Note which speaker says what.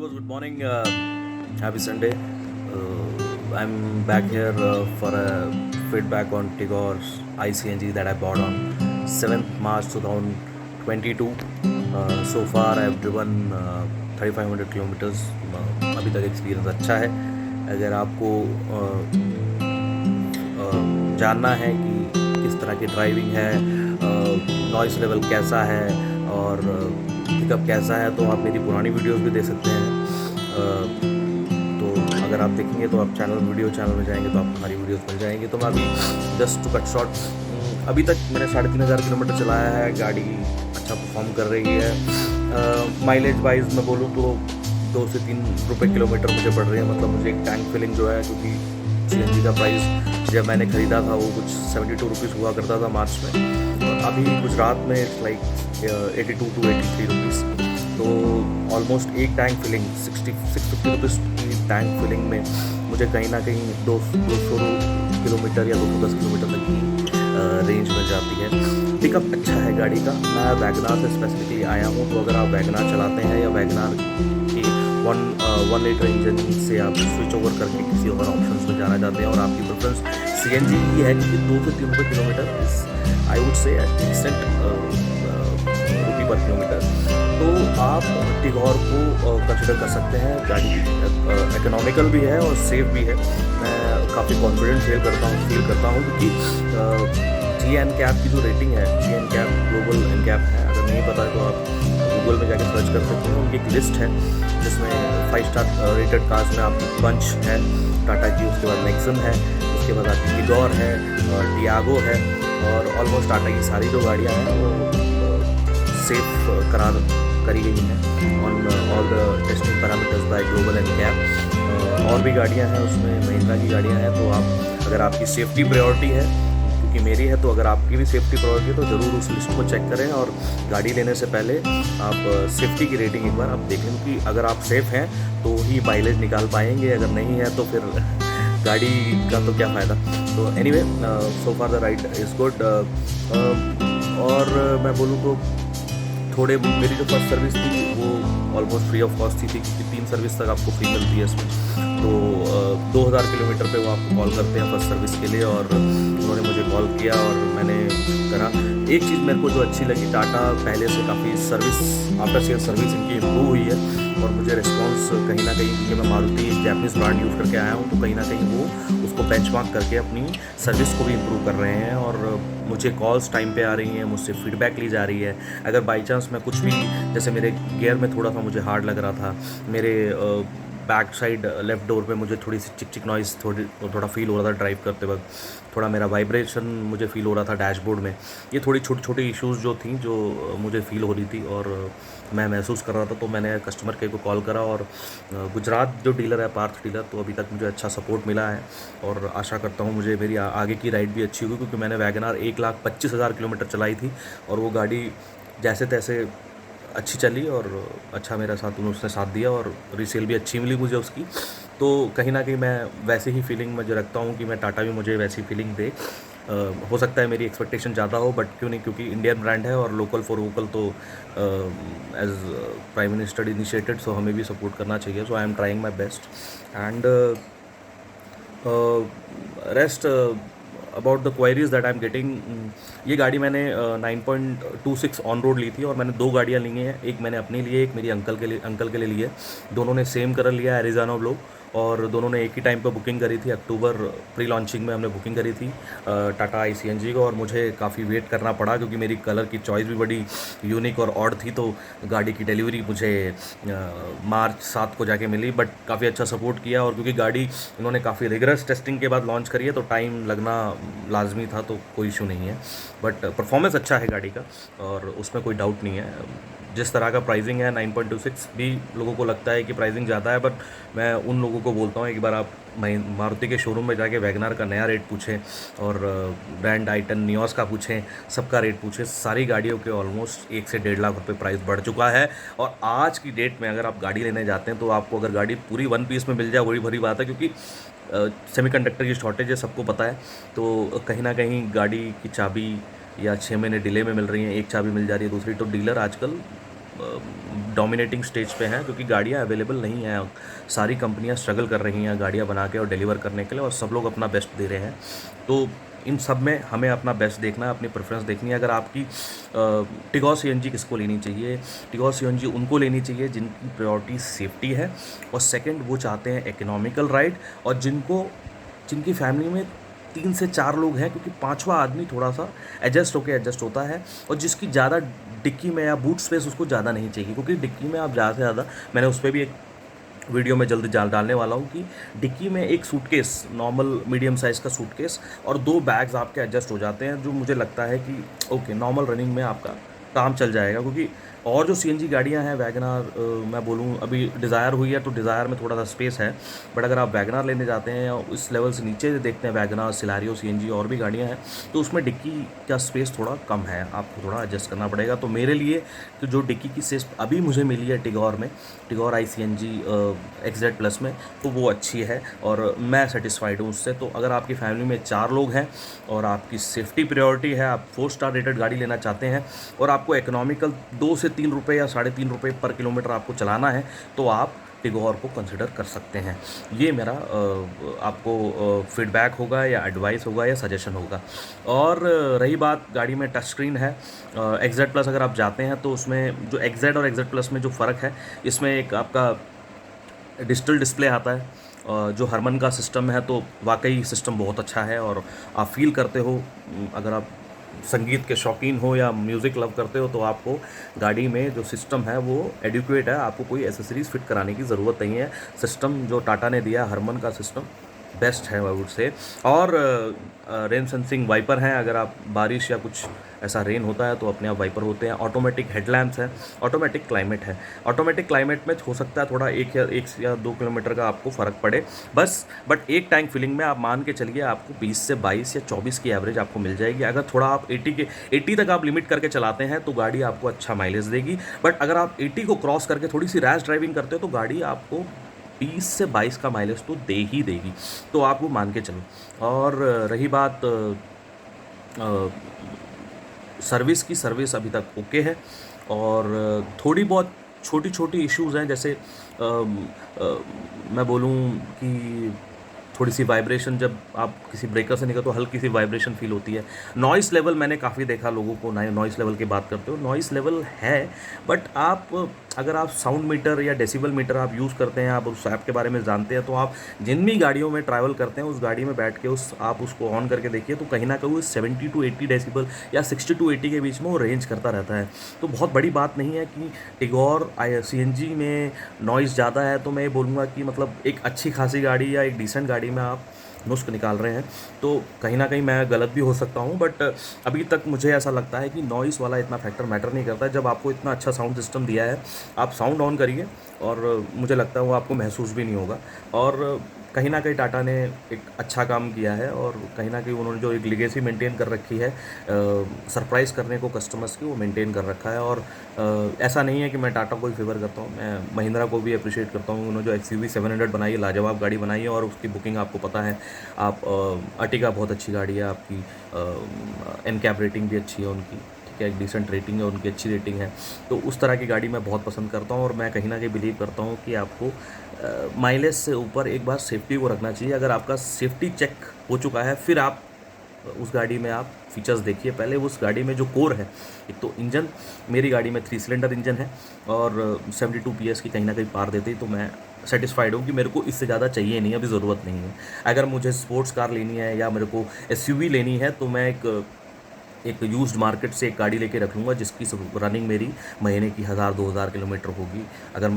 Speaker 1: viewers, good morning. Happy Sunday. I'm back here for a feedback on Tigor's ICNG that I bought on 7th March 2022. So far, I've driven 3500 kilometers. अभी तक experience अच्छा है. अगर आपको जानना है कि किस तरह की ड्राइविंग है, नॉइस लेवल कैसा है और पिकअप कैसा है, तो आप मेरी पुरानी वीडियोस भी देख सकते हैं. तो अगर आप देखेंगे तो आप चैनल में जाएंगे तो आपको हमारी वीडियोस मिल जाएंगी. तो मैं अभी जस्ट टू कट शॉर्ट, अभी तक मैंने 3500 किलोमीटर चलाया है. गाड़ी अच्छा परफॉर्म कर रही है. माइलेज वाइज मैं बोलूँ तो 2 से 3 रुपये किलोमीटर मुझे पड़ रही है. मतलब मुझे एक टैंक फिलिंग जो है, क्योंकि CNG का प्राइस जब मैंने ख़रीदा था वो कुछ 72 रुपीज़ हुआ करता था मार्च में, और अभी गुजरात में इट्स लाइक 82 to 83 रुपीज़. तो ऑलमोस्ट एक टैंक फिलिंग 650 रुपीज़ की टैंक फिलिंग में मुझे कहीं ना कहीं 200 किलोमीटर या 210 किलोमीटर तक की रेंज मिल जाती है. पिकअप अच्छा है गाड़ी का. मैं वैगनार से स्पेसिफिकली आया हूँ, तो अगर आप वैगनार चलाते हैं या वैगनार की 1 लीटर इंजन से आप स्विच ओवर करके किसी और ऑप्शंस में जाना चाहते हैं और आपकी प्रेफरेंस CNG की है, क्योंकि 2 से 3 रुपये kilometre I would say decent rupee per kilometre, तो आप टिगोर को कंसिडर कर सकते हैं. गाड़ी इकोनॉमिकल भी है और सेफ भी है. मैं काफ़ी कॉन्फिडेंट फील करता हूँ क्योंकि GNCAP की जो रेटिंग है, GNCAP ग्लोबल NCAP है, अगर नहीं पता है तो आप गूगल में जाकर सर्च कर सकते हैं. उनकी एक लिस्ट है जिसमें 5 स्टार रेटेड कार्स में आपकी पंच है, टाटा की, उसके बाद नेक्सन है, उसके बाद आपकी टिगोर है, टियागो है, और ऑलमोस्ट टाटा की सारी जो गाड़ियाँ हैं वो सेफ करार करी गई हैं on all the testing parameters by global NCAP. और भी गाड़ियाँ हैं उसमें, महिंद्रा की गाड़ियाँ हैं. तो आप, अगर आपकी सेफ्टी प्रायोरिटी है, कि मेरी है, तो अगर आपकी भी सेफ्टी प्रायोरिटी है तो ज़रूर उस लिस्ट को चेक करें और गाड़ी लेने से पहले आप सेफ्टी की रेटिंग एक बार आप देखें कि अगर आप सेफ़ हैं तो ही माइलेज निकाल पाएंगे. अगर नहीं है तो फिर गाड़ी का तो क्या फ़ायदा. तो anyway, so far the ride is good. और मैं बोलूँ तो थोड़े, मेरी जो फर्स्ट सर्विस थी वो ऑलमोस्ट फ्री ऑफ कॉस्ट थी, क्योंकि 3 सर्विस तक आपको फ्री मिलती है इसमें. तो 2000 किलोमीटर पे वो आपको कॉल करते हैं फर्स्ट सर्विस के लिए, और उन्होंने मुझे कॉल किया और मैंने करा. एक चीज़ मेरे को जो अच्छी लगी, टाटा पहले से काफ़ी सर्विस, आफ्टर सेल सर्विस इनकी इम्प्रूव हुई है, और मुझे रिस्पॉन्स कहीं ना कहीं, क्योंकि मैं मारुति जैपनीज़ ब्रांड यूज़ करके आया हूँ, तो कहीं ना कहीं वो उसको बेंचमार्क करके अपनी सर्विस को भी इम्प्रूव कर रहे हैं, और मुझे कॉल्स टाइम पे आ रही हैं, मुझसे फीडबैक ली जा रही है. अगर बाई चांस मैं कुछ भी, जैसे मेरे गियर में थोड़ा सा मुझे हार्ड लग रहा था, मेरे बैक साइड लेफ़्ट डोर पे मुझे थोड़ी सी चिक नॉइज़ थोड़ा फील हो रहा था ड्राइव करते वक्त, थोड़ा मेरा वाइब्रेशन मुझे फील हो रहा था डैशबोर्ड में. ये थोड़ी छोटी इश्यूज़ जो थी, जो मुझे फील हो रही थी और मैं महसूस कर रहा था, तो मैंने कस्टमर केयर को कॉल करा, और गुजरात जो डीलर है, पार्थ डीलर, तो अभी तक मुझे अच्छा सपोर्ट मिला है, और आशा करता हूँ मुझे मेरी आगे की राइड भी अच्छी होगी, क्योंकि मैंने वैगनार 1,25,000 किलोमीटर चलाई थी, और वो गाड़ी जैसे तैसे अच्छी चली, और अच्छा मेरा साथ उसने साथ दिया, और रीसेल भी अच्छी मिली मुझे उसकी. तो कहीं ना कहीं मैं वैसे ही फीलिंग मुझे रखता हूँ कि मैं टाटा भी मुझे वैसी फीलिंग दे. हो सकता है मेरी एक्सपेक्टेशन ज़्यादा हो, बट क्यों नहीं, क्योंकि इंडियन ब्रांड है और लोकल फॉर वोकल, तो as prime minister initiated, so हमें भी सपोर्ट करना चाहिए. So I am trying my best. And rest about the queries that I am getting. ये गाड़ी मैंने 9.26 ऑन रोड ली थी, और मैंने 2 गाड़ियाँ ली हैं. एक मैंने अपने लिए, एक मेरी अंकल के लिए ली है. दोनों ने सेम कलर लिया, एरिज़ोना ब्लू, और दोनों ने एक ही टाइम पर बुकिंग करी थी. अक्टूबर प्री लॉन्चिंग में हमने बुकिंग करी थी टाटा ICNG को, और मुझे काफ़ी वेट करना पड़ा, क्योंकि मेरी कलर की चॉइस भी बड़ी यूनिक और ऑड थी. तो गाड़ी की डिलीवरी मुझे मार्च 7 को जाके मिली, बट काफ़ी अच्छा सपोर्ट किया, और क्योंकि गाड़ी इन्होंने काफ़ी रिगरस टेस्टिंग के बाद लॉन्च करी है, तो टाइम लगना लाजमी था, तो कोई इशू नहीं है. बट परफॉर्मेंस अच्छा है गाड़ी का, और उसमें कोई डाउट नहीं है. जिस तरह का प्राइसिंग है, 9.26 भी लोगों को लगता है कि प्राइसिंग ज़्यादा है, बट मैं उन लोगों को बोलता हूँ एक बार आप मारुति के शोरूम में जाके वैगनार का नया रेट पूछें, और ब्रांड i10 नियोस का पूछें, सबका रेट पूछें. सारी गाड़ियों के ऑलमोस्ट 1 से 1.5 लाख रुपये प्राइस बढ़ चुका है. और आज की डेट में अगर आप गाड़ी लेने जाते हैं, तो आपको अगर गाड़ी पूरी 1 पीस में मिल जाए, बड़ी भरी बात है, क्योंकि सेमीकंडक्टर की शॉर्टेज है, सबको पता है. तो कहीं ना कहीं गाड़ी की चाबी या 6 महीने डिले में मिल रही है, एक चाबी मिल जा रही है, दूसरी तो डीलर आजकल डोमिनेटिंग स्टेज पे हैं, क्योंकि गाड़ियाँ अवेलेबल नहीं हैं। सारी कंपनियाँ स्ट्रगल कर रही हैं गाड़ियाँ बना के और डिलीवर करने के लिए, और सब लोग अपना बेस्ट दे रहे हैं। तो इन सब में हमें अपना बेस्ट देखना है, अपनी प्रेफरेंस देखनी है। अगर आपकी टिगोर सीएनजी किसको लेनी चाहिए? टिगोर सीएनजी उनको लेनी चाहिए जिनकी प्रायोरिटी सेफ्टी है, और सेकंड वो चाहते हैं इकोनॉमिकल राइड, और जिनकी फैमिली में 3 से 4 लोग हैं, क्योंकि पाँचवा आदमी थोड़ा सा एडजस्ट होता है, और जिसकी ज़्यादा डिक्की में या बूट स्पेस उसको ज़्यादा नहीं चाहिए, क्योंकि डिक्की में आप ज़्यादा से ज़्यादा, मैंने उस पर भी एक वीडियो में जल्दी डालने वाला हूँ कि डिक्की में एक सूटकेस, नॉर्मल मीडियम साइज़ का सूटकेस और 2 बैग्स आपके एडजस्ट हो जाते हैं, जो मुझे लगता है कि ओके नॉर्मल रनिंग में आपका काम चल जाएगा। क्योंकि और जो सीएनजी गाड़ियाँ हैं, वैगनार, मैं बोलूँ अभी डिज़ायर हुई है तो डिज़ायर में थोड़ा सा स्पेस है, बट अगर आप वैगनार लेने जाते हैं या इस लेवल से नीचे देखते हैं, वैगनार, सिलारियो, सीएनजी और भी गाड़ियाँ हैं, तो उसमें डिक्की का स्पेस थोड़ा कम है, आपको थोड़ा एडजस्ट करना पड़ेगा। तो मेरे लिए तो जो डिक्की की स्पेस अभी मुझे मिली है टिगोर में, टिगोर आई सीएनजी XZ प्लस में, तो वो अच्छी है और मैं सेटिस्फाइड हूँ उससे। तो अगर आपकी फैमिली में 4 लोग हैं और आपकी सेफ्टी प्रायोरिटी है, आप 4 स्टार रेटेड गाड़ी लेना चाहते हैं, और आपको इकोनॉमिकल 2 से 3 रुपये या 3.5 रुपये पर किलोमीटर आपको चलाना है, तो आप टिगोर को कंसिडर कर सकते हैं। ये मेरा आपको फीडबैक होगा या एडवाइस होगा या सजेशन होगा। और रही बात गाड़ी में टच स्क्रीन है, XZ प्लस अगर आप जाते हैं तो उसमें जो XZ और XZ प्लस में जो फ़र्क है, इसमें एक आपका डिजिटल डिस्प्ले आता है। जो हरमन का सिस्टम है तो वाकई सिस्टम बहुत अच्छा है, और आप फील करते हो, अगर आप संगीत के शौकीन हो या म्यूज़िक लव करते हो, तो आपको गाड़ी में जो सिस्टम है वो एडिक्वेट है, आपको कोई एसेसरीज़ फिट कराने की ज़रूरत नहीं है। सिस्टम जो टाटा ने दिया, हरमन का सिस्टम बेस्ट है आई वुड से। और रेन सेंसिंग वाइपर हैं, अगर आप बारिश या कुछ ऐसा रेन होता है तो अपने आप वाइपर होते हैं। ऑटोमेटिक हेडलैम्प्स हैं, ऑटोमेटिक क्लाइमेट है। ऑटोमेटिक क्लाइमेट में हो सकता है थोड़ा 1 या 2 किलोमीटर का आपको फ़र्क पड़े बस, बट एक टैंक फिलिंग में आप मान के चलिए आपको 20 से 22 या 24 की एवरेज आपको मिल जाएगी। अगर थोड़ा आप 80 तक आप लिमिट करके चलाते हैं तो गाड़ी आपको अच्छा माइलेज देगी, बट अगर आप 80 को क्रॉस करके थोड़ी सी रैश ड्राइविंग करते हो तो गाड़ी आपको 20 से 22 का माइलेज तो दे ही देगी, तो आप वो मान के चलो। और रही बात सर्विस की, सर्विस अभी तक ओके है, और थोड़ी बहुत छोटी छोटी इश्यूज़ हैं, जैसे मैं बोलूँ कि थोड़ी सी वाइब्रेशन, जब आप किसी ब्रेकर से निकलते तो हल्की सी वाइब्रेशन फील होती है। नॉइस लेवल मैंने काफ़ी देखा लोगों को, नॉइस लेवल की बात करते हो, नॉइस लेवल है, बट आप अगर आप साउंड मीटर या डेसिबल मीटर आप यूज़ करते हैं, आप उस ऐप के बारे में जानते हैं, तो आप जिन भी गाड़ियों में ट्रैवल करते हैं उस गाड़ी में बैठ के आप उसको ऑन करके देखिए, तो कहीं ना कहीं 70 to 80 डेसिबल या 60 to 80 के बीच में वो रेंज करता रहता है। तो बहुत बड़ी बात नहीं है कि टिगोर सीएनजी में नॉइज़ ज़्यादा है, तो मैं ये बोलूँगा कि मतलब एक अच्छी खासी गाड़ी या एक डिसेंट गाड़ी में आप नुस्ख निकाल रहे हैं, तो कहीं ना कहीं मैं गलत भी हो सकता हूं, बट अभी तक मुझे ऐसा लगता है कि नॉइस वाला इतना फैक्टर मैटर नहीं करता है। जब आपको इतना अच्छा साउंड सिस्टम दिया है, आप साउंड ऑन करिए, और मुझे लगता है वो आपको महसूस भी नहीं होगा। और कहीं ना कहीं टाटा ने एक अच्छा काम किया है, और कहीं ना कहीं उन्होंने जो एक लेगेसी मेंटेन कर रखी है, सरप्राइज़ करने को कस्टमर्स की, वो मेंटेन कर रखा है। और ऐसा नहीं है कि मैं टाटा को ही फेवर करता हूँ, मैं महिंद्रा को भी अप्रिशिएट करता हूँ। उन्होंने जो XUV 700 बनाई है, लाजवाब गाड़ी बनाई है, और उसकी बुकिंग आपको पता है। आप अर्टिगा बहुत अच्छी गाड़ी है आपकी, NCAP रेटिंग भी अच्छी है उनकी, ठीक है, एक डिसेंट रेटिंग है उनकी, अच्छी रेटिंग है। तो उस तरह की गाड़ी मैं बहुत पसंद करता हूँ, और मैं कहीं ना कहीं बिलीव करता हूँ कि आपको माइलेज से ऊपर एक बार सेफ्टी को रखना चाहिए। अगर आपका सेफ्टी चेक हो चुका है, फिर आप उस गाड़ी में आप फीचर्स देखिए। पहले उस गाड़ी में जो कोर है, एक तो इंजन, मेरी गाड़ी में 3 सिलेंडर इंजन है और 72 PS की कहीं ना कहीं पार देती, तो मैं सेटिस्फाइड हूँ कि मेरे को इससे ज़्यादा चाहिए नहीं, अभी ज़रूरत नहीं है। अगर मुझे स्पोर्ट्स कार लेनी है या मेरे को SUV लेनी है, तो मैं एक यूज्ड मार्केट से एक गाड़ी लेके रख लूँगा जिसकी रनिंग मेरी महीने की 1000-2000 किलोमीटर होगी। अगर